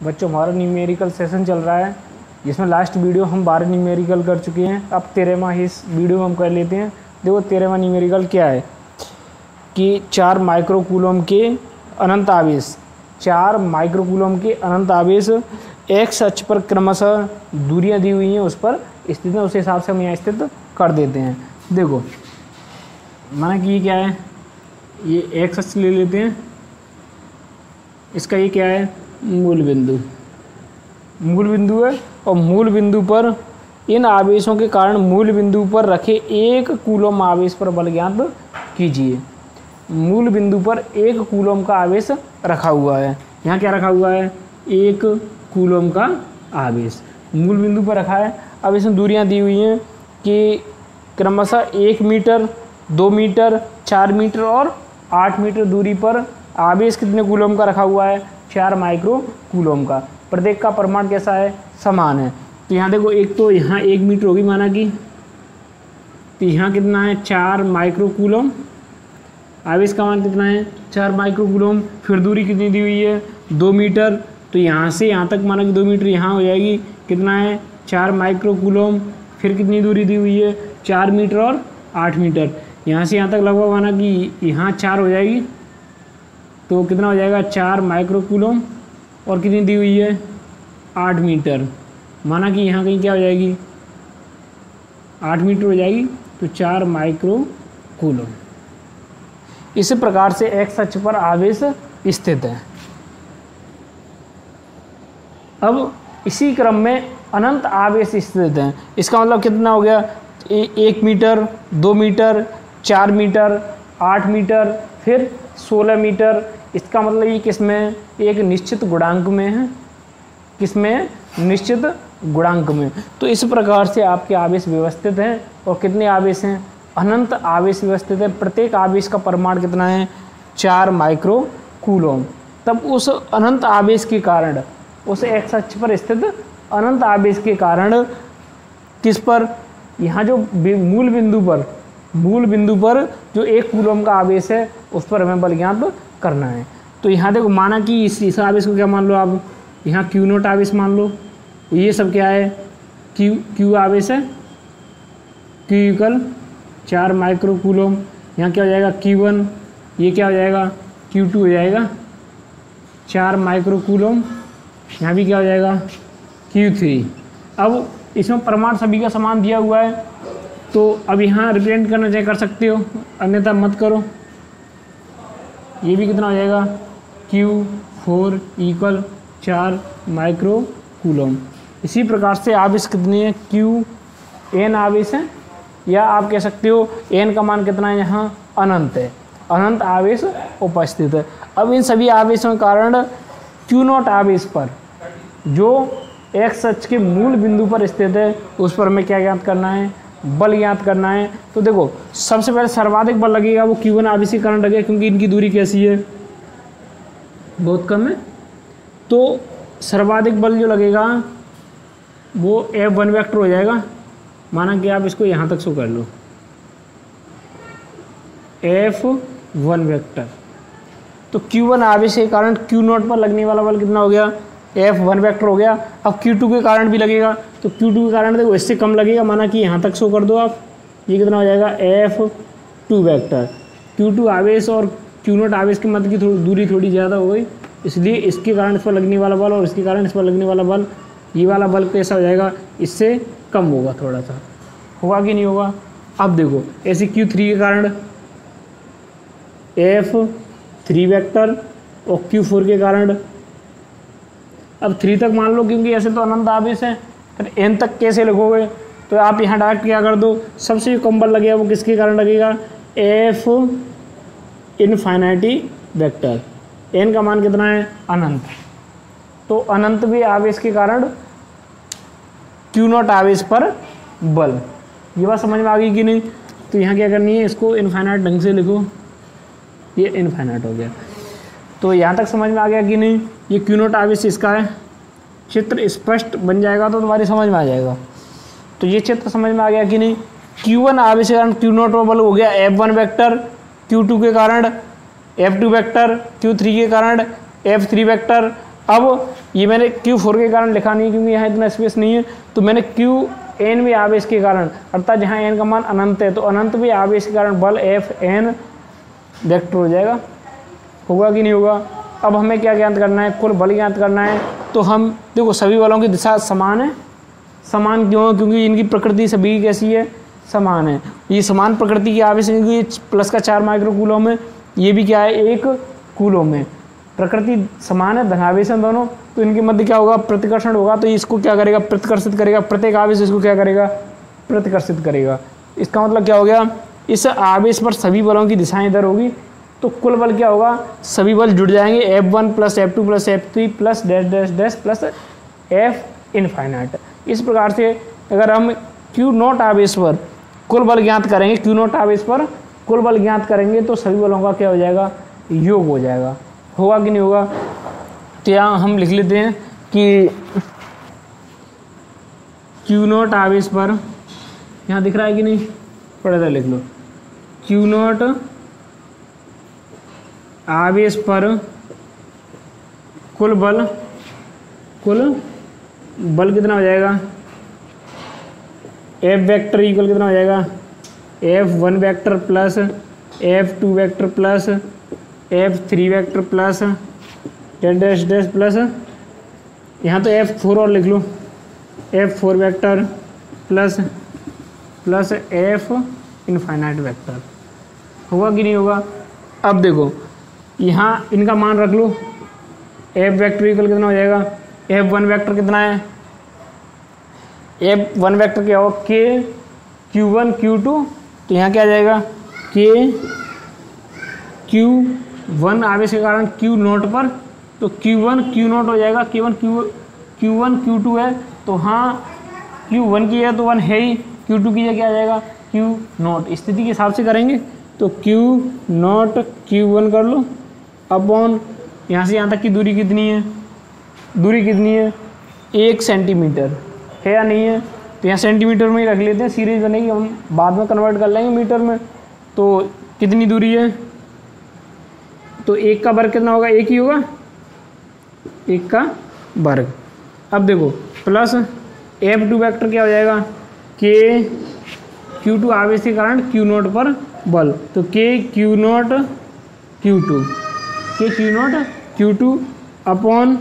बच्चों हमारा numerical session चल रहा है, जिसमें लास्ट वीडियो हम 12 न्यूमेरिकल कर चुके हैं। अब 13वां इस वीडियो में हम कर लेते हैं। देखो 13वां न्यूमेरिकल क्या है कि 4 माइक्रोकूलम के अनंत आवेश, 4 माइक्रोकूलम के अनंत आवेश एक्स अक्ष पर क्रमशः दूरियां दी हुई हैं उस पर स्थित है, उस हिसाब से हम यहाँ स्थित कर देते हैं। देखो माना कि ये क्या है, ये एक्स अक्ष ले लेते हैं, इसका ये क्या है मूल बिंदु, मूल बिंदु है। और मूल बिंदु पर इन आवेशों के कारण मूल बिंदु पर रखे 1 कूलम आवेश पर बल ज्ञात कीजिए। मूल बिंदु पर 1 कूलम का आवेश रखा हुआ है, यहाँ क्या रखा हुआ है 1 कूलम का आवेश मूल बिंदु पर रखा है। अब इसमें दूरियां दी हुई हैं कि क्रमशः 1 मीटर, 2 मीटर, 4 मीटर और 8 मीटर दूरी पर आवेश कितने कूलम का रखा हुआ है 4 माइक्रो कूलम का। प्रत्येक का परिमाण कैसा है समान है। तो यहाँ देखो एक तो यहाँ 1 मीटर होगी माना कि, तो यहाँ कितना है 4 माइक्रो कूलम, आवेश का मान कितना है 4 माइक्रो कूलम। फिर दूरी कितनी दी हुई है 2 मीटर, तो यहाँ से यहाँ तक माना कि 2 मीटर यहाँ हो जाएगी, कितना है 4 माइक्रो कूलम। फिर कितनी दूरी दी हुई है 4 मीटर और 8 मीटर, यहाँ से यहाँ तक लगभग माना कि यहाँ 4 हो जाएगी, तो कितना हो जाएगा 4 माइक्रो कूलम। और कितनी दी हुई है 8 मीटर, माना कि यहाँ कहीं क्या हो जाएगी 8 मीटर हो जाएगी, तो 4 माइक्रो कूलम। इस प्रकार से एक्स अक्ष पर आवेश स्थित है। अब इसी क्रम में अनंत आवेश स्थित हैं। इसका मतलब कितना हो गया 1 मीटर, 2 मीटर, 4 मीटर, 8 मीटर, फिर 16 मीटर। इसका मतलब ये किसमें एक निश्चित गुणांक में है, किसमें निश्चित गुणांक में। तो इस प्रकार से आपके आवेश व्यवस्थित हैं। और कितने आवेश हैं अनंत आवेश व्यवस्थित है। प्रत्येक आवेश का परिमाण कितना है 4 माइक्रो कूलम। तब उस अनंत आवेश के कारण, उस एक्स अक्ष पर स्थित अनंत आवेश के कारण किस पर, यहाँ जो मूल बिंदु पर जो 1 कूलम का आवेश है उस पर हमें बल ज्ञात करना है। तो यहाँ देखो माना कि इस आवेश को क्या मान लो आप, यहाँ क्यू नोट आवेश मान लो। ये सब क्या है क्यू आवेश है, क्यू इक्वल 4 माइक्रो कूलम। यहाँ क्या हो जाएगा Q1, ये क्या हो जाएगा Q2 हो जाएगा 4 माइक्रो कूलम। यहाँ भी क्या हो जाएगा Q3। अब इसमें परिमाण सभी का समान दिया हुआ है, तो अब यहाँ रिप्रेजेंट करना चाहे कर सकते हो, अन्यथा मत करो। ये भी कितना हो जाएगा Q4 इक्वल 4 माइक्रो कूलम। इसी प्रकार से आवेश कितनी है Qn आवेश है, या आप कह सकते हो n का मान कितना है यहाँ अनंत है, अनंत आवेश उपस्थित है। अब इन सभी आवेशों के कारण Q नॉट आवेश पर जो एक्स अक्ष के मूल बिंदु पर स्थित है उस पर हमें क्या ज्ञात करना है बल ज्ञात करना है। तो देखो सबसे पहले सर्वाधिक बल लगेगा वो Q1 आवेश के कारण लगेगा, क्योंकि इनकी दूरी कैसी है बहुत कम है। तो सर्वाधिक बल जो लगेगा वो F1 वेक्टर हो जाएगा। माना कि आप इसको यहाँ तक शो कर लो F1 वेक्टर। तो Q1 आवेश के कारण Q नॉट पर लगने वाला बल कितना हो गया F1 वेक्टर हो गया। अब Q2 के कारण भी लगेगा, तो Q2 के कारण देखो इससे कम लगेगा, माना कि यहाँ तक शो कर दो आप, ये कितना हो जाएगा F2 वेक्टर। Q2 आवेश और Q नॉट आवेश के मध्य की दूरी थोड़ी ज़्यादा हो गई, इसलिए इसके कारण इस पर लगने वाला बल और इसके कारण इस पर लगने वाला बल, ये वाला बल कैसा हो जाएगा इससे कम होगा, थोड़ा सा होगा कि नहीं होगा। अब देखो ऐसे Q3 के कारण F3 वेक्टर और Q4 के कारण, अब 3 तक मान लो क्योंकि ऐसे तो अनंत आवेश है, फिर n तक कैसे लिखोगे, तो आप यहाँ डायरेक्ट क्या कर दो, सबसे जो कम बल लगेगा वो किसके कारण लगेगा F इनफाइनाइटी वेक्टर। n का मान कितना है अनंत, तो अनंत भी आवेश के कारण Q नॉट आवेश पर बल। ये बात समझ में आ गई कि नहीं। तो यहाँ क्या करनी है, इसको इनफाइनाइट ढंग से लिखो, ये इनफाइनाइट हो गया। तो यहाँ तक समझ में आ गया कि नहीं। ये Q नॉट आवेश इसका है, चित्र स्पष्ट बन जाएगा तो तुम्हारी समझ में आ जाएगा। तो ये चित्र समझ में आ गया कि नहीं। Q1 आवेश के कारण Q नॉट पर बल हो गया F1 वेक्टर, Q2 के कारण F2 वेक्टर, Q3 के कारण F3 वेक्टर, अब ये मैंने Q4 के कारण लिखा नहीं क्योंकि यहाँ इतना स्पेस नहीं है, तो मैंने Qn भी आवेश के कारण, अर्थात जहाँ n का मान अनंत है तो अनंत भी आवेश के कारण बल Fn वेक्टर हो जाएगा। होगा कि नहीं होगा? अब हमें क्या ज्ञात करना है? कुल बल ज्ञात करना है। तो हम देखो सभी बलों की दिशा समान है। समान क्यों है? क्योंकि इनकी प्रकृति सभी की कैसी है? समान है। ये समान प्रकृति की आवेश है क्योंकि प्लस का 4 माइक्रोकूलम है, ये भी क्या है? 1 कूलम है। प्रकृति समान है, धनावेश है दोनों, तो इनके मध्य क्या होगा? प्रतिकर्षण होगा। तो इसको क्या करेगा? प्रतिकर्षित करेगा। प्रत्येक आवेश इसको क्या करेगा? प्रतिकर्षित करेगा। इसका मतलब क्या हो गया? इस आवेश पर सभी बलों की दिशाएं इधर होगी, तो कुल बल क्या होगा? सभी बल जुड़ जाएंगे, F1 plus F2 plus F3 plus dash dash dash plus F infinite. इस प्रकार से अगर हम Q0 आवेश पर कुल बल ज्ञात करेंगे, Q0 आवेश पर कुल बल ज्ञात करेंगे तो सभी बलों का क्या हो जाएगा? योग हो जाएगा। होगा कि नहीं होगा? तो यहाँ हम लिख लेते हैं कि Q0 आवेश पर, यहाँ दिख रहा है कि नहीं? पढ़े था, लिख लो। Q0 आवेश पर कुल बल कितना हो जाएगा? F वेक्टर इक्वल कितना हो जाएगा? F1 vector plus F2 vector plus F3 vector plus dash dash plus, यहाँ तो F4 और लिख लो, F4 vector plus F infinite vector. होगा कि नहीं होगा? अब देखो यहाँ इनका मान रख लो। F वेक्टर इक्वल कितना हो जाएगा? F1 वेक्टर कितना है? F1 वेक्टर क्या होगा? K Q1 Q2, तो यहाँ क्या आ जाएगा? K Q1 आवेश के कारण Q0 पर, तो Q1 Q0 हो जाएगा। Q1 Q2 है, तो हाँ Q1 की है तो 1 है ही, Q2 की है क्या आ जाएगा? Q0। स्थिति के हिसाब से करेंगे तो Q0 Q1 कर लो अपॉन यहाँ से यहाँ तक की दूरी कितनी है? दूरी कितनी है? 1 सेंटीमीटर है या नहीं है? तो यहाँ सेंटीमीटर में ही रख लेते हैं, सीरीज बनेगी, हम बाद में कन्वर्ट कर लेंगे मीटर में। तो कितनी दूरी है? तो 1 का वर्ग कितना होगा? 1 ही होगा, 1 का वर्ग। अब देखो प्लस F2 वेक्टर क्या हो जाएगा? K Q2 आवेश के कारण Q0 पर बल, तो K Q0 Q2 अपॉन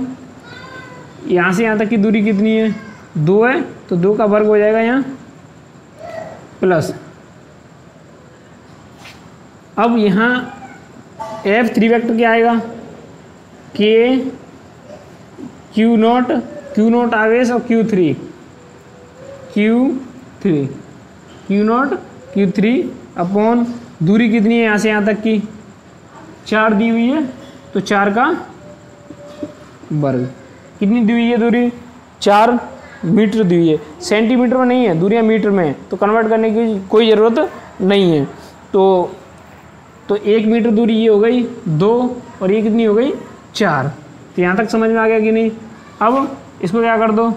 यहाँ से यहाँ तक की दूरी कितनी है? 2 है, तो 2 का वर्ग हो जाएगा यहाँ प्लस। अब यहाँ F3 वेक्टर क्या आएगा? K Q0 आवेश और Q3 Q3 अपॉन दूरी कितनी है यहाँ से यहाँ तक की? 4 दी हुई है, तो 4 का वर्ग। कितनी दी हुई है दूरी? 4 मीटर दी हुई है, सेंटीमीटर में नहीं है, दूरियाँ मीटर में है, तो कन्वर्ट करने की कोई ज़रूरत नहीं है। तो 1 मीटर दूरी ये हो गई 2 और ये कितनी हो गई? 4। तो यहाँ तक समझ में आ गया कि नहीं? अब इसको क्या कर दो?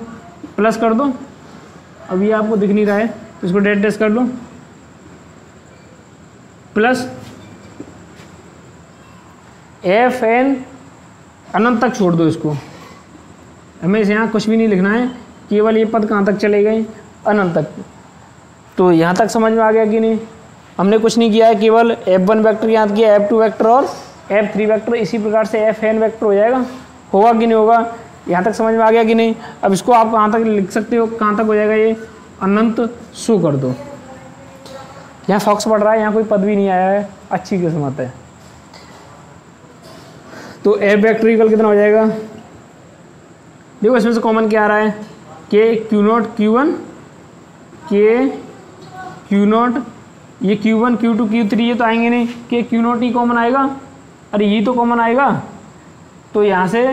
प्लस कर दो। अब ये आपको दिख नहीं रहा है तो इसको डैश डैश कर लो, प्लस Fn अनंत तक छोड़ दो इसको, हमें यहाँ कुछ भी नहीं लिखना है, केवल ये पद कहाँ तक चले गए? अनंत तक। तो यहाँ तक समझ में आ गया कि नहीं? हमने कुछ नहीं किया है, केवल F1 वेक्टर याद किया, F2 वेक्टर और F3 वेक्टर, इसी प्रकार से Fn वेक्टर हो जाएगा। होगा कि नहीं होगा? यहाँ तक समझ में आ गया कि नहीं? अब इसको आप कहाँ तक लिख सकते हो? कहाँ तक हो जाएगा ये? अनंत शो कर दो। यहाँ फॉक्स बढ़ रहा है, यहाँ कोई पद भी नहीं आया है, अच्छी किस्मत है। तो F वेक्टर इक्वल कितना हो जाएगा? देखो इसमें से कॉमन क्या आ रहा है? K Q0 Q1 K Q0, ये Q1 Q2 Q3 ये तो आएंगे नहीं, K Q0 ही कॉमन आएगा। अरे ये तो कॉमन आएगा। तो यहाँ से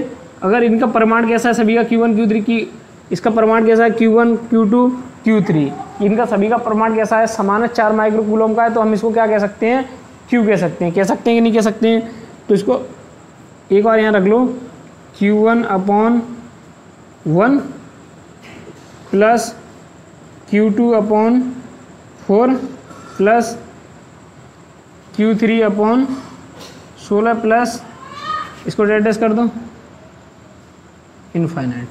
अगर इनका परिमाण कैसा है सभी का? Q1 Q3 की इसका परिमाण कैसा है? Q1 Q2 Q3 इनका सभी का परिमाण कैसा है? समान है, 4 माइक्रोकूलम का है। तो हम इसको क्या कह सकते हैं? Q कह सकते हैं कि नहीं कह सकते हैं? तो इसको एक बार यहाँ रख लो, Q1 upon 1 plus Q2 upon 4 plus Q3 upon 16 plus इसको डैश कर दो इनफाइनाइट।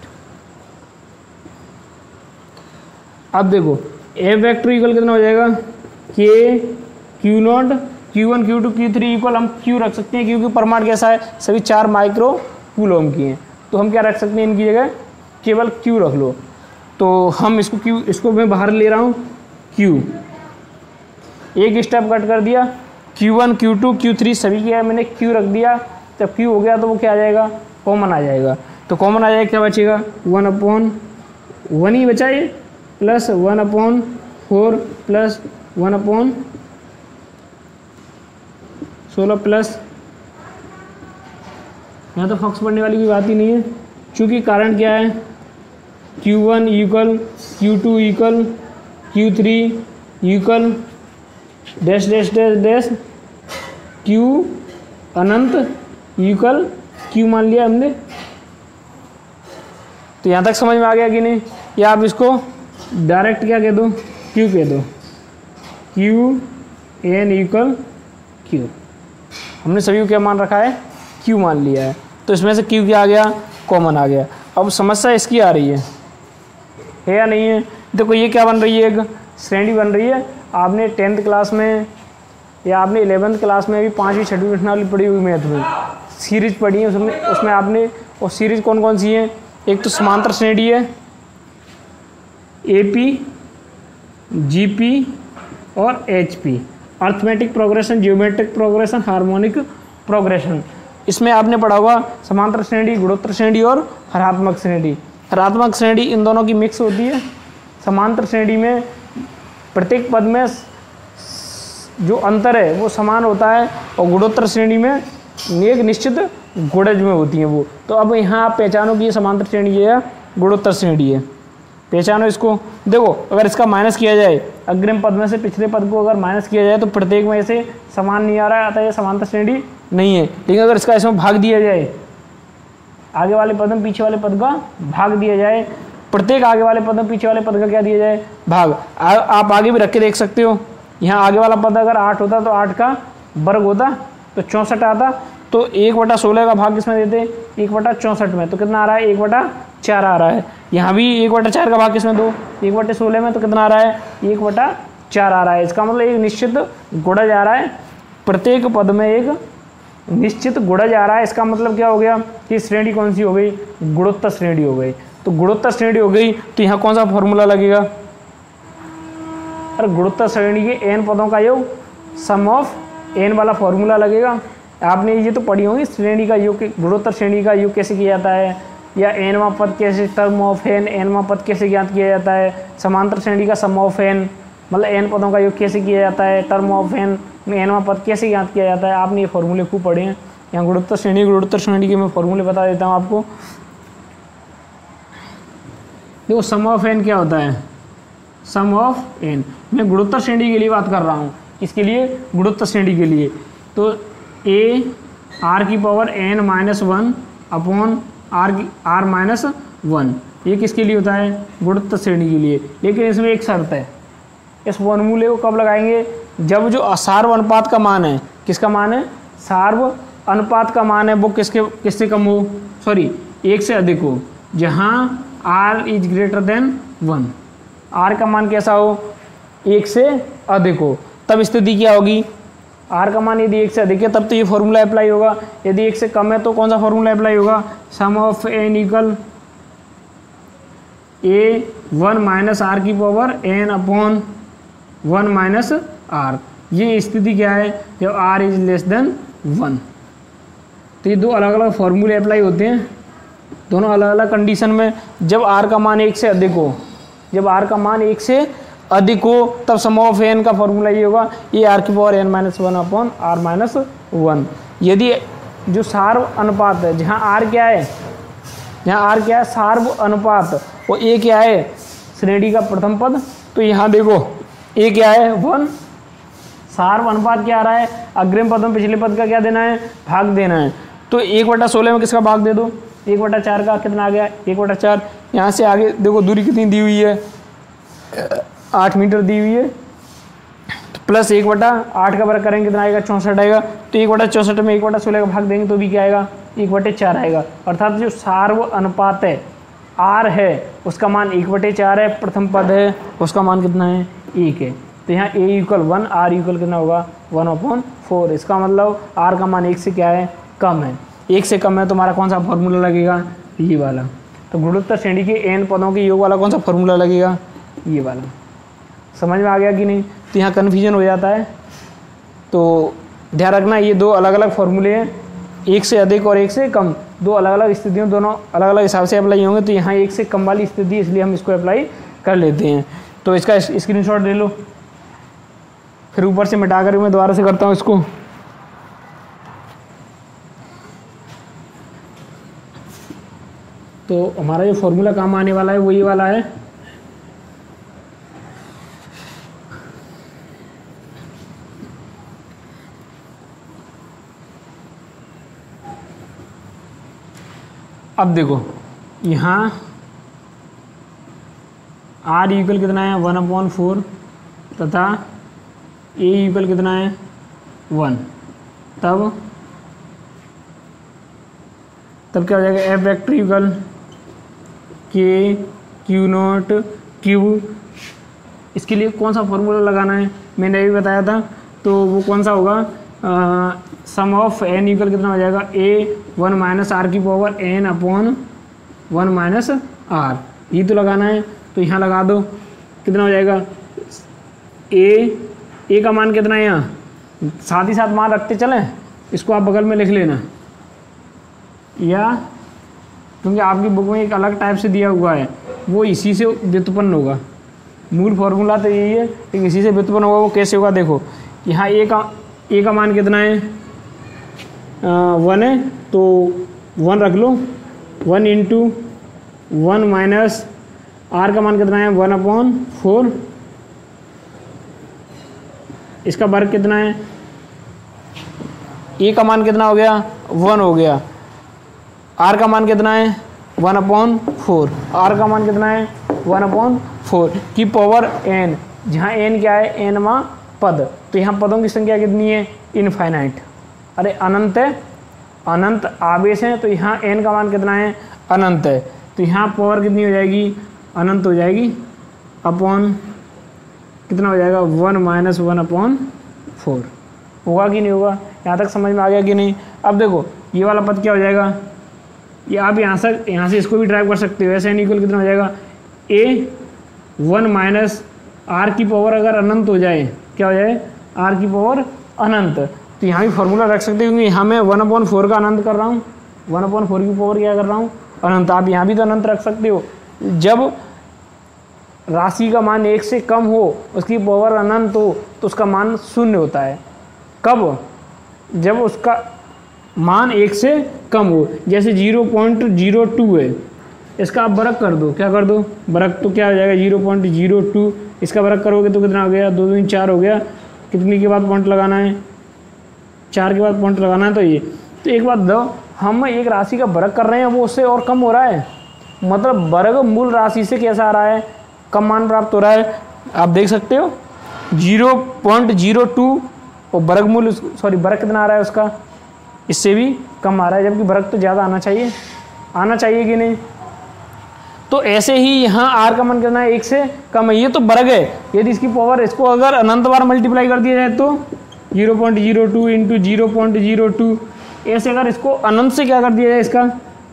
अब देखो ए वेक्टर इक्वल कितना हो जाएगा, के Q not Q1 Q2 Q3 equal हम Q रख सकते हैं क्योंकि परमाणु कैसा है, सभी 4 माइक्रो कूलम की हैं, तो हम क्या रख सकते हैं इनकी जगह केवल Q रख लो। तो हम इसको Q, इसको मैं बाहर ले रहा हूँ Q, एक स्टेप कट कर दिया, Q1 Q2 Q3 सभी किया मैंने Q रख दिया। जब Q हो गया तो वो क्या आ जाएगा, कॉमन आ जाएगा। तो कॉमन आ जाएगा, क्या बचेगा 1/1 ही बचा ये, प्लस 1/4 प्लस 1/16 प्लस, यहाँ तो फॉक्स पढ़ने वाली कोई बात ही नहीं है, क्योंकि कारण क्या है Q1 equal Q2 equal Q3 equal dash dash dash dash Q अनंत इक्वल Q मान लिया हमने। तो यहाँ तक समझ में आ गया कि नहीं, या आप इसको डायरेक्ट क्या कह दो, Q कह दो, Qn इक्वल Q। हमने सभी को क्या मान रखा है, Q मान लिया है, तो इसमें से Q क्या आ गया, कॉमन आ गया। अब समस्या इसकी आ रही है या नहीं है। देखो ये क्या बन रही है, एक श्रेणी बन रही है। आपने 10th क्लास में या आपने 11th क्लास में भी 5वीं 6वीं प्रश्नावली पढ़ी हुई मैथ में, सीरीज पढ़ी है उसमें आपने, और सीरीज कौन कौन सी है, एक तो समांतर श्रेणी है AP GP और HP, arithmetic progression, geometric progression, harmonic progression. इसमें आपने पढ़ा होगा समांतर श्रेणी, गुणोत्तर श्रेणी और हरात्मक श्रेणी। हरात्मक श्रेणी इन दोनों की मिक्स होती है। समांतर श्रेणी में प्रत्येक पद में जो अंतर है वो समान होता है, और गुणोत्तर श्रेणी में एक निश्चित गुणज में होती हैं वो। तो अब यहाँ आप पहचानो कि ये समांतर श्रेणी है या गुणोत्तर श्रेणी है, पहचानो इसको। देखो अगर इसका माइनस किया जाए, अग्रिम पद में से पिछले पद को अगर माइनस किया जाए तो प्रत्येक में से समान नहीं आ रहा है, अतः ये समांतर श्रेणी नहीं है। लेकिन अगर इसका इसमें भाग दिया जाए, आगे वाले पद में पीछे वाले पद का भाग दिया जाए, प्रत्येक आगे वाले पद में पीछे वाले पद का क्या दिया जाए, भाग। आप आगे भी रख के देख सकते हो। यहाँ आगे वाला पद अगर 8 होता तो 8 का वर्ग होता तो 64 आता, तो 1/16 का भाग किसमें देते, 1/64 में, तो कितना आ रहा है 1/4 आ रहा है। यहाँ भी 1/4 का भाग किसमें दो, 1/16 में, तो कितना आ रहा है 1/4 आ रहा है। इसका मतलब एक निश्चित गुणज आ रहा है, प्रत्येक पद में एक निश्चित गुणज आ रहा है। इसका मतलब क्या हो गया कि श्रेणी कौन सी हो गई, गुणोत्तर श्रेणी हो गई। तो गुणोत्तर श्रेणी हो गई तो यहाँ कौन सा फॉर्मूला लगेगा, अरे गुणोत्तर श्रेणी के n पदों का योग, सम ऑफ n वाला फॉर्मूला लगेगा। आपने ये तो पढ़ी होंगी श्रेणी का योग, गुणोत्तर श्रेणी का योग कैसे किया जाता है, या nवां पद कैसे, टर्म ऑफ n, nवां पद कैसे ज्ञात किया जाता है। समांतर श्रेणी का सम ऑफ n मतलब n पदों का योग कैसे किया जाता है, टर्म ऑफ n में nवां पद कैसे ज्ञात किया जाता है। आपने ये फॉर्मूले खूब पढ़े हैं। यहाँ गुणोत्तर श्रेणी के मैं फॉर्मूले बता देता हूँ आपको। देखो सम ऑफ n क्या होता है, सम ऑफ n, मैं गुणोत्तर श्रेणी के लिए बात कर रहा हूँ, इसके लिए गुणोत्तर श्रेणी के लिए। तो a r⁻n-1 अपॉन r-1 ये किसके लिए होता है, गुणोत्तर श्रेणी के लिए। लेकिन इसमें एक शर्त है, इस फॉर्मूले को कब लगाएंगे, जब जो सार्व अनुपात का मान है, किसका मान है, सार्व अनुपात का मान है वो किससे कम हो, सॉरी 1 से अधिक हो, जहाँ r is greater than 1, r का मान कैसा हो, 1 से अधिक हो, तब स्थिति क्या होगी, r का मान यदि 1 से अधिक है तब तो ये फॉर्मूला अप्लाई होगा। यदि 1 से कम है तो कौन सा फॉर्मूला अप्लाई होगा, sum of n equal a1 minus r⁻n upon 1 minus r। ये स्थिति क्या है, जब r इज लेस देन 1। तो ये दो अलग अलग फॉर्मूले अप्लाई होते हैं, दोनों अलग अलग कंडीशन में। जब r का मान 1 से अधिक हो, जब r का मान 1 से अधिक हो तब सम ऑफ n का फॉर्मूला ये होगा, ये r⁻n-1 अपॉन r-1। यदि जो सार्व अनुपात है, जहाँ r क्या है, जहाँ r क्या है सार्व अनुपात, और a क्या है श्रेणी का प्रथम पद, तो यहाँ देखो a क्या है 1, सार्व अनुपात क्या आ रहा है, अग्रिम पद में पिछले पद का क्या देना है, भाग देना है। तो 1/16 में किसका भाग दे दो, 1/4 का, कितना आ गया 1/4। यहाँ से आगे देखो दूरी कितनी दी हुई है, 8 मीटर दी हुई है, तो प्लस 1/8 का वर्ग करेंगे कितना आएगा 64 आएगा। तो 1/64 में 1/16 का भाग देंगे तो भी क्या आएगा 1/4 आएगा। अर्थात जो सार्व अनुपात है R है उसका मान 1/4 है, प्रथम पद है उसका मान कितना है 1 है। तो यहाँ A = 1, R = कितना होगा 1/4। इसका मतलब R का मान 1 से क्या है कम है, 1 से कम है तो हमारा कौन सा फॉर्मूला लगेगा ये वाला। तो गुणोत्तर श्रेणी के n पदों के योग वाला कौन सा फॉर्मूला लगेगा ये वाला। समझ में आ गया कि नहीं। तो यहाँ कन्फ्यूजन हो जाता है, तो ध्यान रखना ये दो अलग अलग फॉर्मूले हैं, 1 से अधिक और 1 से कम, दो अलग अलग स्थितियों दोनों अलग अलग हिसाब से अप्लाई होंगे। तो यहाँ 1 से कम वाली स्थिति इसलिए हम इसको अप्लाई कर लेते हैं। तो इसका स्क्रीनशॉट ले लो, फिर ऊपर से मिटा कर मैं दोबारा से करता हूँ इसको। तो हमारा जो फॉर्मूला काम आने वाला है वो ये वाला है। अब देखो यहाँ R = कितना है 1/4 तथा A = कितना है 1, तब क्या हो जाएगा F vector = K Q0 Q। इसके लिए कौन सा फॉर्मूला लगाना है मैंने अभी बताया था, तो वो कौन सा होगा सम ऑफ n = कितना हो जाएगा A1 - R⁴ n/1 - R, ये तो लगाना है। तो यहाँ लगा दो कितना हो जाएगा A का मान कितना है यहाँ, साथ ही साथ मान रखते चलें, इसको आप बगल में लिख लेना, या क्योंकि आपकी बुक में एक अलग टाइप से दिया हुआ है वो इसी से व्युत्पन्न होगा। मूल फॉर्मूला तो यही है लेकिन इसी से व्युत्पन्न होगा। वो कैसे होगा देखो, यहाँ A का मान कितना है 1 है, तो 1 रख लो, 1 × 1 - R का मान कितना है 1/4, इसका वर्ग कितना है, A का मान कितना हो गया 1 हो गया, R का मान कितना है 1/4, R का मान कितना है 1/4 की पावर n, जहाँ n क्या है nवां पद। तो यहाँ पदों की संख्या कितनी है इनफाइनाइट, अरे अनंत है, अनंत आवेश है, तो यहाँ n का मान कितना है अनंत है। तो यहाँ पावर कितनी हो जाएगी अनंत हो जाएगी, अपॉन कितना हो जाएगा 1 - 1/4 होगा कि नहीं होगा। यहाँ तक समझ में आ गया कि नहीं। अब देखो ये वाला पद क्या हो जाएगा, ये आप यहाँ से इसको भी ड्राइव कर सकते हो। ऐसे n = कितना हो जाएगा A1 - R की पावर अगर अनंत हो जाए, क्या हो जाए R की पावर अनंत, तो यहाँ भी फॉर्मूला रख सकते हो, क्योंकि यहाँ मैं 1/4 का अनंत कर रहा हूँ, 1/4 की पावर क्या कर रहा हूँ अनंत। आप यहाँ भी तो अनंत रख सकते हो। जब राशि का मान 1 से कम हो, उसकी पावर अनंत हो, तो उसका मान 0 होता है। कब, जब उसका मान 1 से कम हो। जैसे 0.02 है, इसका आप वर्ग कर दो, क्या कर दो वर्ग, तो क्या हो जाएगा 0.02, इसका वर्ग करोगे तो कितना हो गया 2 2 4 हो गया। कितने के बाद पॉइंट लगाना है 4 के बाद पॉइंट लगाना है। तो ये तो एक बात दो, हम एक राशि का वर्ग कर रहे हैं वो उससे और कम हो रहा है, मतलब वर्ग मूल राशि से कैसा आ रहा है कम मान प्राप्त हो रहा है। आप देख सकते हो 0.02 और वर्गमूल वर्ग कितना आ रहा है उसका, इससे भी कम आ रहा है, जबकि वर्ग तो ज़्यादा आना चाहिए कि नहीं। तो ऐसे ही यहाँ R का मान कितना है 1 से कम है, ये तो वर्ग है। यदि इसकी पावर इसको अगर अनंत बार मल्टीप्लाई कर दिया जाए तो 0.02 × 0.02, ऐसे अगर इसको अनंत से क्या कर दिया जाए इसका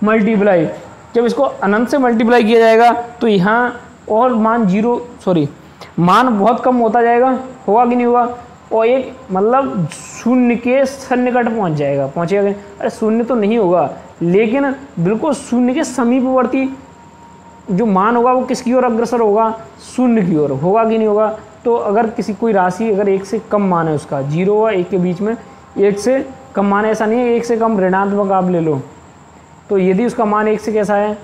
मल्टीप्लाई, जब इसको अनंत से मल्टीप्लाई किया जाएगा तो यहाँ और मान बहुत कम होता जाएगा, होगा कि नहीं होगा, और एक मतलब 0 के सन्निकट पहुँचेगा। अरे 0 तो नहीं होगा, लेकिन बिल्कुल 0 के समीपवर्ती जो मान होगा वो किसकी ओर अग्रसर होगा 0 की ओर, होगा कि नहीं होगा। तो अगर कोई राशि अगर 1 से कम मान है उसका, 0 और 1 के बीच में 1 से कम मान है, ऐसा नहीं है 1 से कम ऋणात्मक आप ले लो, तो यदि उसका मान 1 से कैसा है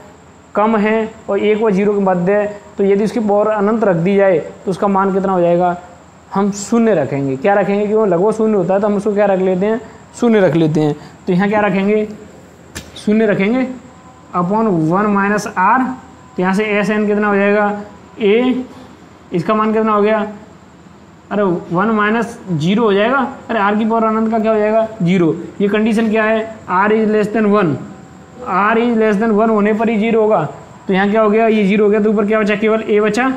कम है और 1 व 0 के मध्य है, तो यदि उसकी पावर अनंत रख दी जाए तो उसका मान कितना हो जाएगा, हम 0 रखेंगे। क्या रखेंगे, क्यों लगभग 0 होता है तो हम उसको क्या रख लेते हैं 0 रख लेते हैं। तो यहाँ क्या रखेंगे 0 रखेंगे अपॉन 1 - R, तो यहाँ से SN कितना हो जाएगा A, इसका मान कितना हो गया अरे 1 माइनस 0 हो जाएगा, अरे आर की पावर अनंत का क्या हो जाएगा 0। ये कंडीशन क्या है, R is less than 1, R is less than 1 होने पर ही 0 होगा। तो यहाँ क्या हो गया, ये 0 हो गया, तो ऊपर क्या बचा, केवल ए बचा,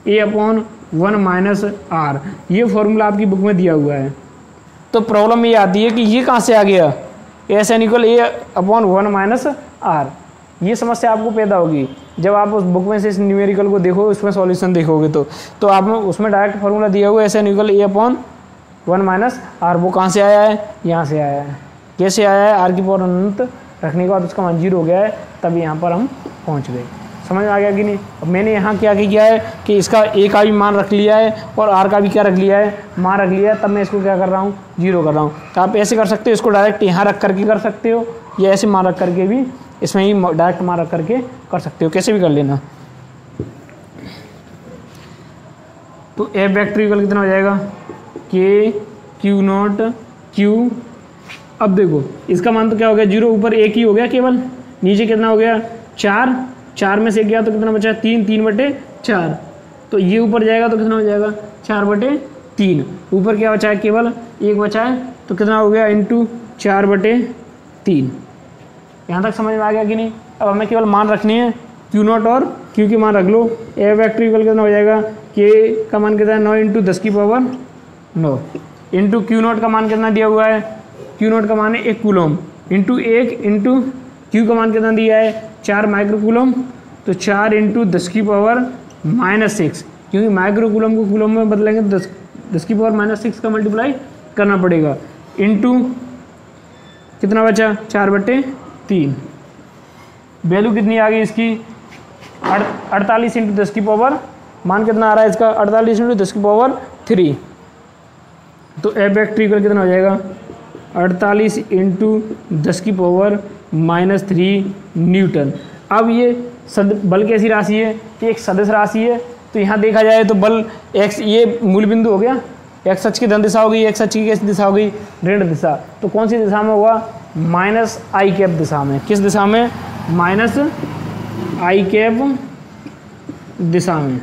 ए अपॉन 1 माइनस आर। ये फॉर्मूला आपकी बुक में दिया हुआ है। तो प्रॉब्लम ये आती है कि ये कहाँ से आ गया, S N equal A upon 1 minus R. ये समस्या आपको पैदा होगी जब आप उस बुक में से इस न्यूमेरिकल को देखो, उसमें सॉल्यूशन देखोगे तो आप उसमें डायरेक्ट फार्मूला दिया हुआ है S N equal A upon 1 minus R. वो कहाँ से आया है, यहाँ से आया है। कैसे आया है, आर की पावर अनंत रखने के बाद उसका मान 0 हो गया है, तभी यहाँ पर हम पहुँच गए। समझ में आ गया कि नहीं। अब मैंने यहाँ क्या किया है कि इसका ए का भी मान रख लिया है और आर का भी क्या रख लिया है, मान रख लिया है, तब मैं इसको क्या कर रहा हूँ 0 कर रहा हूँ। तो आप ऐसे कर सकते हो, इसको डायरेक्ट यहाँ रख करके कर सकते हो, या ऐसे मान रख करके भी इसमें ही डायरेक्ट मान रख करके कर सकते हो, कैसे भी कर लेना। तो एफ वेक्टर इक्वल कितना हो जाएगा, के क्यू नॉट क्यू। अब देखो इसका मान तो क्या हो गया 0, ऊपर एक ही हो गया केवल, नीचे कितना हो गया 4, 4 में से गया तो कितना बचा 3, 3/4। तो ये ऊपर जाएगा तो कितना हो जाएगा 4/3। ऊपर क्या बचा है, केवल 1 बचा है, तो कितना हो गया इंटू 4/3। यहाँ तक समझ में आ गया कि नहीं। अब हमें केवल मान रखनी है, क्यू नॉट और क्यू की मान रख लो। ए वेक्टर इक्वल कितना हो जाएगा, के का मान कितना है 9 × 10⁹ इंटू क्यू नॉट का मान कितना दिया हुआ है, क्यू नॉट का मान है 1 कूलम, इंटू 1 इंटू क्यू का मान कितना दिया है 4 माइक्रो कूलम, तो 4 × 10⁻⁻6, क्योंकि माइक्रो कूलम को कूलम में बदलेंगे तो 10⁻⁻6 का मल्टीप्लाई करना पड़ेगा, इंटू कितना बचा 4/3। वैल्यू कितनी आ गई इसकी 48 × 10⁻, मान कितना आ रहा है इसका 48 × 10⁻3। तो एफ वेक्टर इक्वल कितना हो जाएगा 48 × 10⁻³ न्यूटन। अब ये बल कैसी राशि है, ये एक सदिश राशि है। तो यहाँ देखा जाए तो बल एक्स, ये मूल बिंदु हो गया, एक्स अक्ष की धन दिशा हो गई, एक्स अक्ष की कैसी दिशा हो गई ऋण दिशा। तो कौन सी दिशा में होगा, -i दिशा में। किस दिशा में, -i दिशा में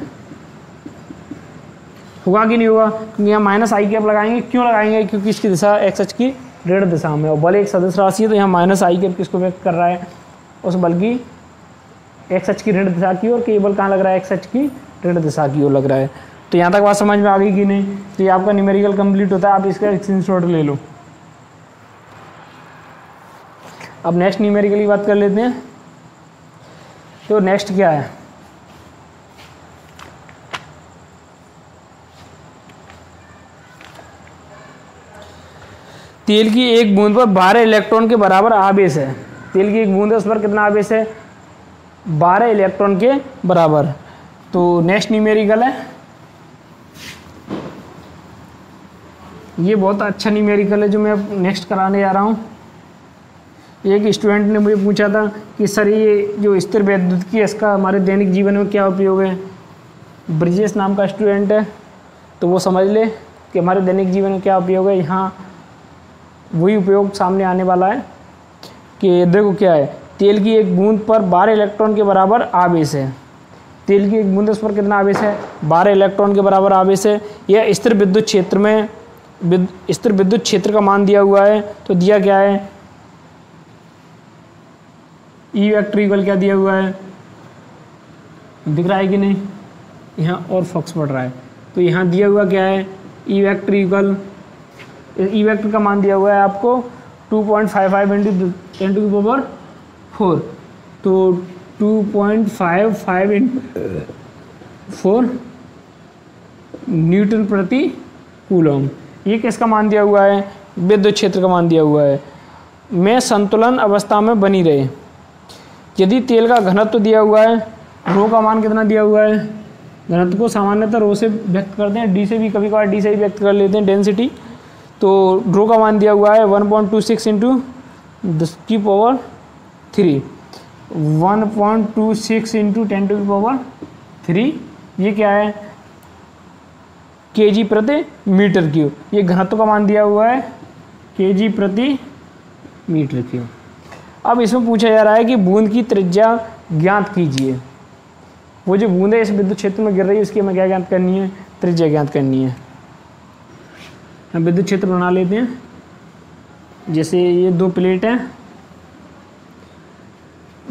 होगा कि नहीं होगा, क्योंकि यहाँ -i लगाएंगे। क्यों लगाएंगे, क्योंकि इसकी दिशा एक्स अक्ष की ऋण दिशा में, और बल एक सदिश राशि है, तो यहाँ -i किसको व्यक्त कर रहा है, उस बल की एक्स अक्ष की ऋण दिशा की ओर, कि बल कहाँ लग रहा है एक्स अक्ष की ऋण दिशा की ओर लग रहा है। तो यहाँ तक बात समझ में आ गई कि नहीं। तो ये आपका न्यूमेरिकल कंप्लीट होता है, आप इसका स्क्रीनशॉट ले लो। अब नेक्स्ट न्यूमेरिकल की बात कर लेते हैं। तो नेक्स्ट क्या है, तेल की एक बूंद पर 12 इलेक्ट्रॉन के बराबर आवेश है। तेल की एक बूंद है, उस पर कितना आवेश है 12 इलेक्ट्रॉन के बराबर। तो नेक्स्ट न्यूमेरिकल है, ये बहुत अच्छा न्यूमेरिकल है जो मैं नेक्स्ट कराने जा रहा हूँ। एक स्टूडेंट ने मुझे पूछा था कि सर ये जो स्थिर वैद्युत की इसका हमारे दैनिक जीवन में क्या उपयोग है। ब्रिजेश नाम का स्टूडेंट है, तो वो समझ ले कि हमारे दैनिक जीवन में क्या उपयोग है। यहाँ वही उपयोग सामने आने वाला है कि देखो क्या है, तेल की एक बूंद पर 12 इलेक्ट्रॉन के बराबर आवेश है। तेल की एक बूंद उस पर कितना आवेश है 12 इलेक्ट्रॉन के बराबर आवेश है। यह स्थिर विद्युत क्षेत्र में स्थिर विद्युत क्षेत्र का मान दिया हुआ है। तो दिया क्या है, ई वेक्टर इक्वल क्या दिया हुआ है, दिख रहा है कि नहीं, यहाँ और फॉक्स पड़ रहा है। तो यहाँ दिया हुआ क्या है, E vector equal, E vector का मान दिया हुआ है आपको 2.55 × 10⁴। तो 2.55 × 4 न्यूटन प्रति कूलम। ये किसका मान दिया हुआ है, विद्युत क्षेत्र का मान दिया हुआ है। में संतुलन अवस्था में बनी रहे। यदि तेल का घनत्व दिया हुआ है, रो का मान कितना दिया हुआ है, घनत्व को सामान्यतः रो से व्यक्त करते हैं, डी से भी कभी कभार डी से ही व्यक्त कर लेते हैं, डेंसिटी। तो रो का मान दिया हुआ है 1.26 × 10⁻3, 1.26 × 10⁻3। ये क्या है, kg प्रति मीटर क्यूब। ये घनत्व का मान दिया हुआ है kg प्रति मीटर क्यूब। अब इसमें पूछा जा रहा है कि बूंद की त्रिज्या ज्ञात कीजिए। वो जो बूंद है इस विद्युत क्षेत्र में गिर रही है उसकी हमें क्या ज्ञात करनी है, त्रिज्या ज्ञात करनी है। हम विद्युत क्षेत्र बना लेते हैं। जैसे ये 2 प्लेट है,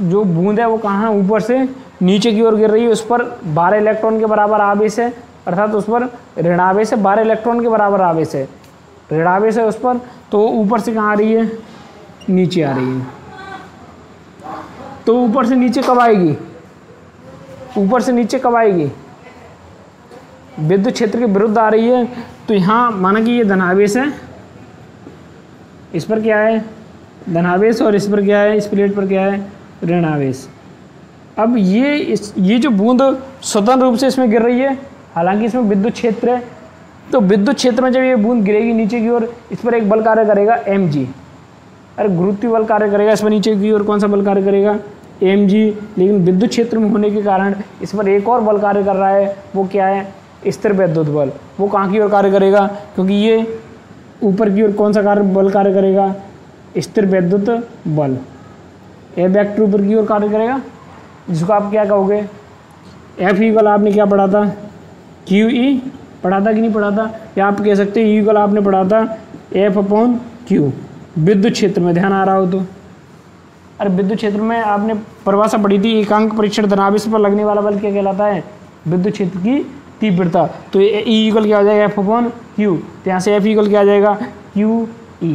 जो बूंद है वो कहाँ है, ऊपर से नीचे की ओर गिर रही है, उस पर 12 इलेक्ट्रॉन के बराबर आवेश है, अर्थात उस पर ऋणावेश है, 12 इलेक्ट्रॉन के बराबर आवेश है, ऋणावेश है उस पर। तो ऊपर से कहाँ आ रही है, नीचे आ रही है। तो ऊपर से नीचे कब आएगी, ऊपर से नीचे कब आएगी, विद्युत क्षेत्र के विरुद्ध आ रही है। तो यहाँ माना कि ये धनावेश है, इस पर क्या है धनावेश, और इस पर क्या है, इस प्लेट पर क्या है ऋणावेश। अब ये जो बूंद स्वतंत्र रूप से इसमें गिर रही है, हालांकि इसमें विद्युत क्षेत्र है, तो विद्युत क्षेत्र में जब ये बूंद गिरेगी नीचे की ओर, इस पर एक बल कार्य करेगा mg, अरे गुरुत्वीय बल कार्य करेगा इस पर नीचे की ओर, कौन सा बल कार्य करेगा mg। लेकिन विद्युत क्षेत्र में होने के कारण इस पर एक और बल कार्य कर रहा है, वो क्या है स्थिर वैद्युत बल। वो कहाँ की ओर कार्य करेगा, क्योंकि ये ऊपर की ओर कौन सा बल कार्य करेगा, स्थिर वैद्युत बल। ए वेक्टर ऊपर की ओर कार्य करेगा, जिसको आप क्या कहोगे F इक्वल आपने क्या पढ़ा था, QE पढ़ा था कि नहीं पढ़ा था, या आप कह सकते हैं E इक्वल आपने पढ़ा था F/Q विद्युत क्षेत्र में, ध्यान आ रहा हो तो। अरे विद्युत क्षेत्र में आपने परिभाषा पढ़ी थी, एकांक परीक्षण धनावेश पर लगने वाला बल क्या कहलाता है, विद्युत क्षेत्र की तीव्रता। तो E इक्वल क्या हो जाएगा F/Q, तो यहाँ से F इक्वल क्या आ जाएगा QE,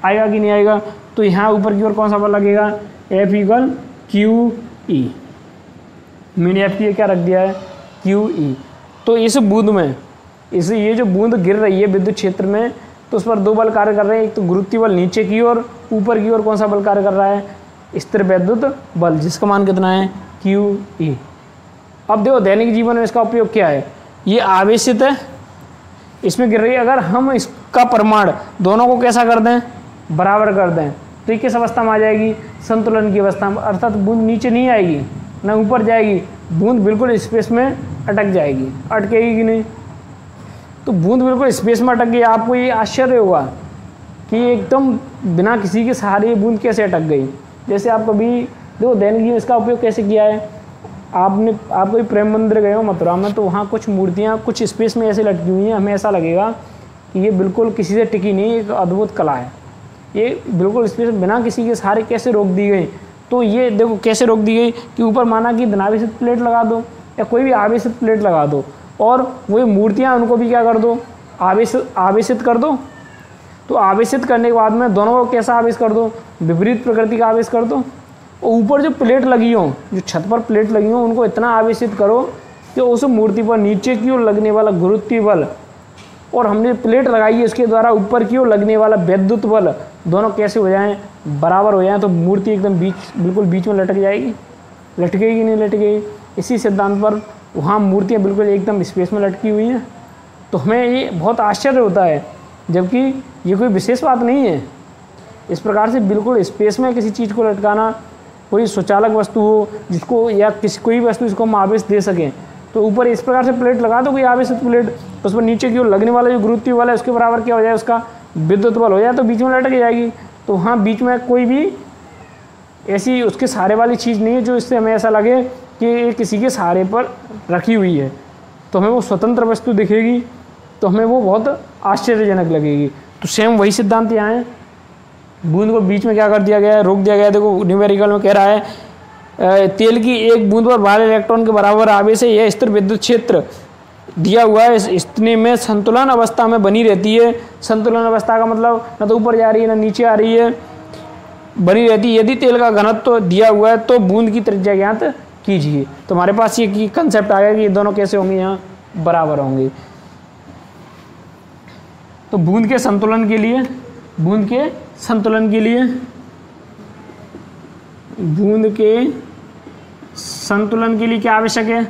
आएगा कि नहीं आएगा। तो यहाँ ऊपर की ओर कौन सा बल लगेगा, F इक्वल QE, मैंने F की क्या रख दिया है QE। तो इस बूंद में ये जो बूंद गिर रही है विद्युत क्षेत्र में, तो उस पर 2 बल कार्य कर रहे हैं, एक तो गुरुत्वीय बल नीचे की ओर, ऊपर की ओर कौन सा बल कार्य कर रहा है स्थिर वैद्युत बल, जिसका मान कितना है QE। अब देखो दैनिक जीवन में इसका उपयोग क्या है, ये आवेशित है, इसमें गिर रही है, अगर हम इसका परिमाण दोनों को कैसा कर दें, बराबर कर दें, तो ये किस अवस्था में आ जाएगी, संतुलन की अवस्था में, अर्थात बूंद नीचे नहीं आएगी ना ऊपर जाएगी, बूंद बिल्कुल स्पेस में अटक जाएगी, अटकेगी कि नहीं। तो बूंद बिल्कुल स्पेस में अटक गई, आपको ये आश्चर्य होगा कि एकदम बिना किसी के सहारे ये बूंद कैसे अटक गई। जैसे आप कभी देखो दैनिक जीवन इसका उपयोग कैसे किया है, आप कोई प्रेम मंदिर गए हो मथुरा में, तो वहाँ कुछ मूर्तियाँ कुछ स्पेस में ऐसे लटकी हुई हैं, हमें ऐसा लगेगा कि ये बिल्कुल किसी से टिकी नहीं, एक अद्भुत कला है, ये बिल्कुल स्पेस बिना किसी के सहारे कैसे रोक दी गई। तो ये देखो कैसे रोक दी गई कि ऊपर माना कि धनावेशित प्लेट लगा दो या कोई भी आवेशित प्लेट लगा दो, और वो मूर्तियाँ उनको भी क्या कर दो, आवेशित कर दो। तो आवेशित करने के बाद में दोनों को कैसा आवेश कर दो, विपरीत प्रकृति का आवेश कर दो। और ऊपर जो प्लेट लगी हो, जो छत पर प्लेट लगी हो, उनको इतना आवेशित करो कि उस मूर्ति पर नीचे की ओर लगने वाला गुरुत्वीय बल और हमने प्लेट लगाई है उसके द्वारा ऊपर की ओर लगने वाला वैद्युत बल, दोनों कैसे हो जाएं, बराबर हो जाएं, तो मूर्ति एकदम बिल्कुल बीच में लटक जाएगी, लटकेगी नहीं लटकेगी। इसी सिद्धांत पर वहाँ मूर्तियाँ बिल्कुल एकदम स्पेस में लटकी हुई हैं। तो हमें ये बहुत आश्चर्य होता है, जबकि ये कोई विशेष बात नहीं है। इस प्रकार से बिल्कुल स्पेस में किसी चीज़ को लटकाना, कोई स्वचालक वस्तु हो जिसको या कोई वस्तु जिसको हम आवेश दे सकें, तो ऊपर इस प्रकार से प्लेट लगा दो, कोई आवेशित प्लेट, उस पर नीचे की ओर लगने वाला जो गुरुत्वीय बल है उसके बराबर क्या हो जाए, उसका विद्युत बल हो जाए, तो बीच में लटक जाएगी। तो वहाँ बीच में कोई भी ऐसी उसके सहारे वाली चीज़ नहीं है जो इससे हमें ऐसा लगे कि ये किसी के सहारे पर रखी हुई है, तो हमें वो स्वतंत्र वस्तु दिखेगी, तो हमें वो बहुत आश्चर्यजनक लगेगी। तो सेम वही सिद्धांत यहाँ है, बूंद को बीच में क्या कर दिया गया है, रोक दिया गया है। देखो न्यूमेरिकल में कह रहा है तेल की एक बूंद पर 12 इलेक्ट्रॉन के बराबर आवेश है, यह स्थिर विद्युत क्षेत्र दिया हुआ है, इतने में संतुलन अवस्था में बनी रहती है। संतुलन अवस्था का मतलब ना तो ऊपर जा रही है ना नीचे आ रही है, बनी रहती है। यदि तेल का घनत्व दिया हुआ है तो बूंद की त्रिज्या ज्ञात कीजिए। तो हमारे पास ये कंसेप्ट आ गया कि ये दोनों कैसे होंगे, यहाँ बराबर होंगे। तो बूंद के संतुलन के लिए बूंद के संतुलन के लिए क्या आवश्यक है,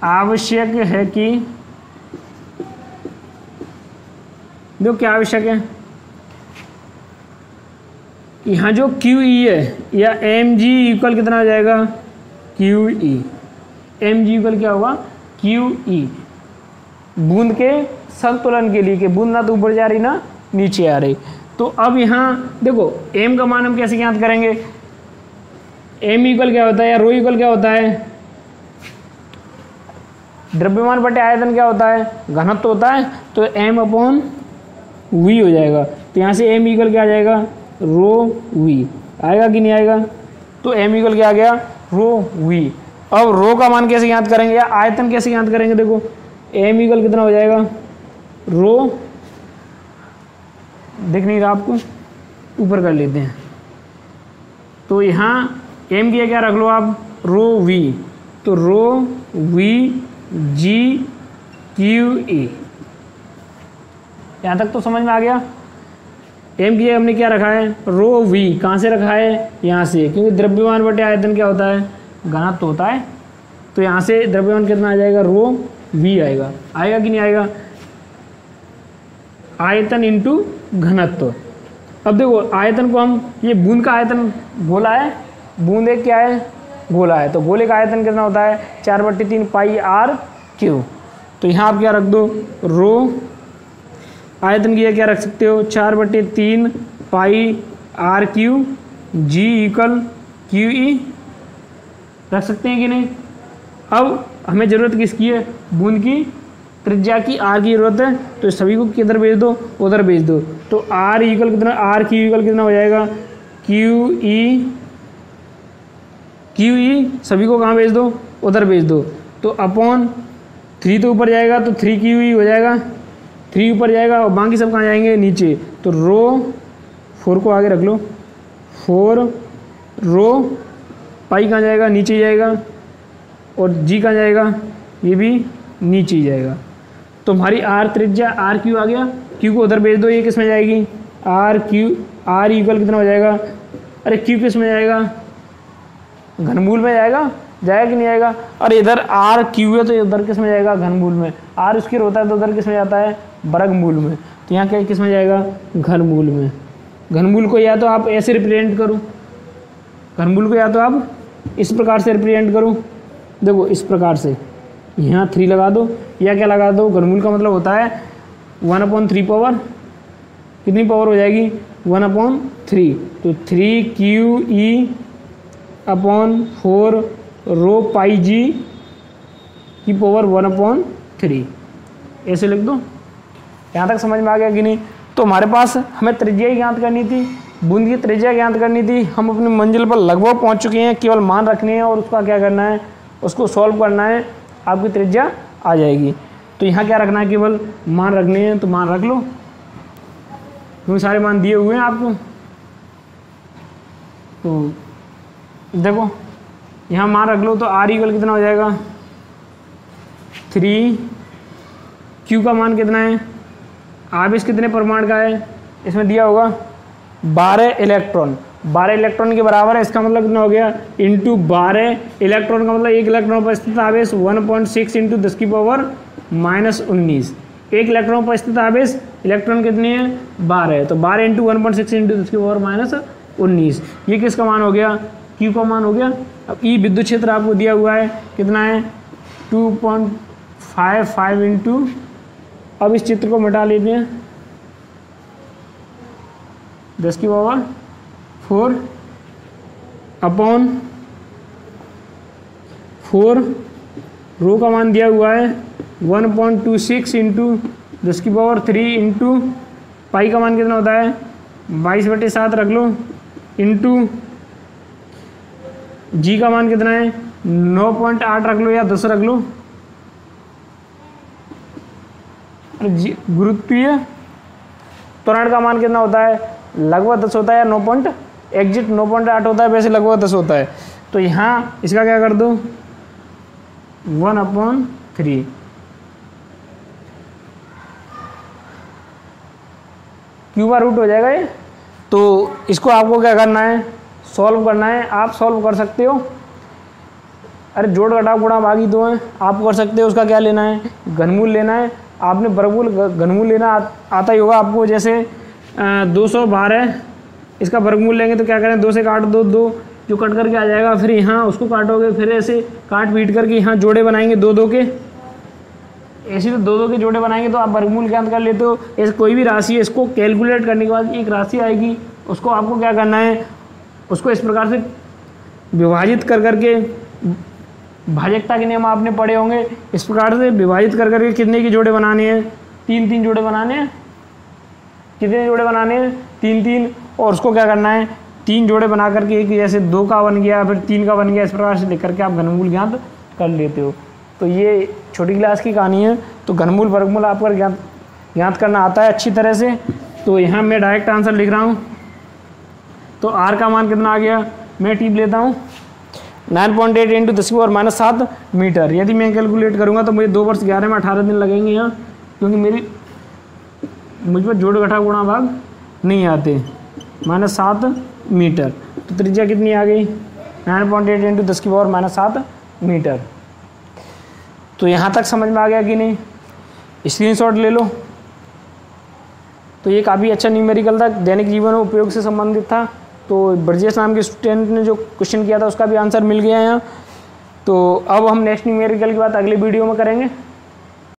आवश्यक है कि देखो क्या आवश्यक है, यहाँ जो QE है या mg इक्वल कितना आ जाएगा QE, mg इक्वल क्या होगा QE, बूंद के संतुलन के लिए, कि बूंद ना तो ऊपर जा रही ना नीचे आ रही। तो अब यहाँ देखो m का मान हम कैसे ज्ञात करेंगे, m इक्वल क्या होता है या रो इक्वल क्या होता है, द्रव्यमान बटे आयतन क्या होता है, घनत्व होता है, तो m अपॉन v हो जाएगा। तो यहाँ से m इक्वल क्या आ जाएगा, रो v आएगा कि नहीं आएगा, तो m इक्वल क्या आ गया, रो v। अब रो का मान कैसे ज्ञात करेंगे या आयतन कैसे ज्ञात करेंगे, देखो m इक्वल कितना हो जाएगा, रो दिख नहीं रहा आपको, ऊपर कर लेते हैं, तो यहाँ m की क्या रख लो आप, रो v, तो रो v g q e, यहाँ तक तो समझ में आ गया। m की हमने क्या रखा है, रो v, कहाँ से रखा है, यहाँ से, क्योंकि द्रव्यमान बटे आयतन क्या होता है, घनत्व होता है, तो यहाँ से द्रव्यमान कितना आ जाएगा, रो v आएगा, आएगा कि नहीं आएगा, आयतन इंटू घनत्व। अब देखो आयतन को हम, ये बूंद का आयतन गोला है, बूंद एक क्या है, गोला है, तो गोले का आयतन कितना होता है, 4/3 पाई आर क्यू। तो यहाँ आप क्या रख दो, रो आयतन की क्या रख सकते हो, 4/3 pi R Q G equal Q E, रख सकते हैं कि नहीं। अब हमें ज़रूरत किसकी है, बूंद की त्रिज्या की, आर की जरूरत है, तो सभी को किधर भेज दो, उधर भेज दो। तो आर इक्वल कितना, आर क्यू इक्वल कितना हो जाएगा, क्यू ई सभी को कहाँ भेज दो, उधर भेज दो। तो अपॉन 3 तो ऊपर जाएगा, तो 3 क्यू ई हो जाएगा, 3 ऊपर जाएगा और बाकी सब कहाँ जाएंगे, नीचे। तो रो 4 को आगे रख लो, 4 रो पाई कहाँ जाएगा, नीचे ही जाएगा, और जी कहाँ जाएगा, ये भी नीचे ही जाएगा। तो हमारी आर त्रिज्या, आर क्यू आ गया, क्यू को उधर भेज दो, ये किस में जाएगी, आर क्यू, आर इक्वल कितना हो जाएगा, अरे क्यू किस में जाएगा, घनमूल में जाएगा, जाएगा कि नहीं आएगा, और इधर आर क्यू है तो इधर किस में जाएगा, घनमूल में, आर स्क्वायर होता है तो उधर किस में जाता है, वर्गमूल में, तो यहाँ क्या किस में जाएगा, घनमूल में। घनमूल को या तो आप ऐसे रिप्रेजेंट करो, घनमूल को या तो आप इस प्रकार से रिप्रेजेंट करो, देखो इस प्रकार से, यहाँ 3 लगा दो या क्या लगा दो, घनमूल का मतलब होता है 1/3 पावर, कितनी पावर हो जाएगी, 1/3, तो 3 क्यू ई अपॉन 4 रो पाई जी की पावर 1/3, ऐसे लिख दो। यहाँ तक समझ में आ गया कि नहीं। तो हमारे पास हमें त्रिज्या ही ज्ञात करनी थी, बूंद की त्रिज्या ज्ञात करनी थी, हम अपनी मंजिल पर लगभग पहुँच चुके हैं, केवल मान रखने हैं और उसका क्या करना है, उसको सॉल्व करना है, आपकी त्रिज्या आ जाएगी। तो यहाँ क्या रखना है, केवल मान रखने हैं, तो मान रख लो, क्योंकि सारे मान दिए हुए हैं आपको। तो देखो यहाँ मान रख लो, तो आर इक्वल कितना हो जाएगा, 3, क्यू का मान कितना है, आवेश कितने परिमाण का है, इसमें दिया होगा 12 इलेक्ट्रॉन, 12 इलेक्ट्रॉन के बराबर है, इसका मतलब कितना हो गया, इंटू 12 इलेक्ट्रॉन का मतलब 1 इलेक्ट्रॉन पर स्थित आवेश 1.6 इंटू 10 की पावर -19, 1 इलेक्ट्रॉन पर स्थित आवेश, इलेक्ट्रॉन कितने हैं, 12 है, तो 12 इंटू 1.6 इंटू 10 की पावर -19, ये किसका मान हो गया, क्यू का मान हो गया। अब ई विद्युत क्षेत्र आपको दिया हुआ है, कितना है, 2.55 इंटू, अब इस चित्र को मिटा लेते हैं, 10 की पावर 4 अपॉन 4, रो का मान दिया हुआ है 1.26 इंटू 10 की पावर 3 इंटू पाई का मान कितना होता है 22/7 रख लो, इंटू जी का मान कितना है 9.8 रख लो या 10 रख लो, गुरुत्वीय त्वरण का मान कितना होता है, लगभग 10 होता है, या 9.8 होता है, वैसे लगभग 10 होता है। तो यहाँ इसका क्या कर दो, 1/3, क्यू का रूट हो जाएगा ये। तो इसको आपको क्या करना है, सॉल्व करना है। आप सॉल्व कर सकते हो, अरे जोड़ घटाव गुणा भागी 2 हैं, आप कर सकते हो। उसका क्या लेना है, घनमूल लेना है। आपने वर्गमूल घनमूल लेना आता ही होगा आपको। जैसे 212, इसका वर्गमूल लेंगे तो क्या करें, 2 से काट दो, 2 जो कट करके आ जाएगा, फिर यहाँ उसको काटोगे, फिर ऐसे काट पीट करके यहाँ जोड़े बनाएंगे 2 2 के, ऐसे तो दो दो के जोड़े बनाएंगे तो आप वर्गमूल ज्ञात कर लेते हो। ऐसे कोई भी राशि है, इसको कैलकुलेट करने के बाद एक राशि आएगी, उसको आपको क्या करना है, उसको इस प्रकार से विभाजित कर करके, भाजकता के नियम आपने पढ़े होंगे, इस प्रकार से विभाजित कर करके कितने के जोड़े बनाने हैं, 3 जोड़े बनाने हैं। कितने जोड़े बनाने हैं, 3। और उसको क्या करना है, 3 जोड़े बना करके एक जैसे 2 का बन गया, फिर 3 का बन गया, इस प्रकार से लेकर के आप घनमूल ज्ञात कर लेते हो। तो ये छोटी क्लास की कहानी है। तो घनमूल वर्गमूल आपको ज्ञात करना आता है अच्छी तरह से। तो यहाँ मैं डायरेक्ट आंसर लिख रहा हूँ। तो आर का मान कितना आ गया, मैं टिप लेता हूँ 9.8 × 10⁻⁷ मीटर। यदि मैं कैलकुलेट करूँगा तो मुझे 2 वर्ष 11 में 18 दिन लगेंगे यहाँ, क्योंकि मुझ पर जोड़ घटा गुणा भाग नहीं आते। -7 मीटर। तो त्रिज्या कितनी आ गई, 9.8 × 10⁻⁷ मीटर। तो यहाँ तक समझ में आ गया कि नहीं, स्क्रीनशॉट ले लो। तो ये काफ़ी अच्छा न्यूमेरिकल था, दैनिक जीवन में उपयोग से संबंधित था। तो ब्रजेश नाम के स्टूडेंट ने जो क्वेश्चन किया था उसका भी आंसर मिल गया यहाँ। तो अब हम नेक्स्ट न्यूमेरिकल की बात अगले वीडियो में करेंगे।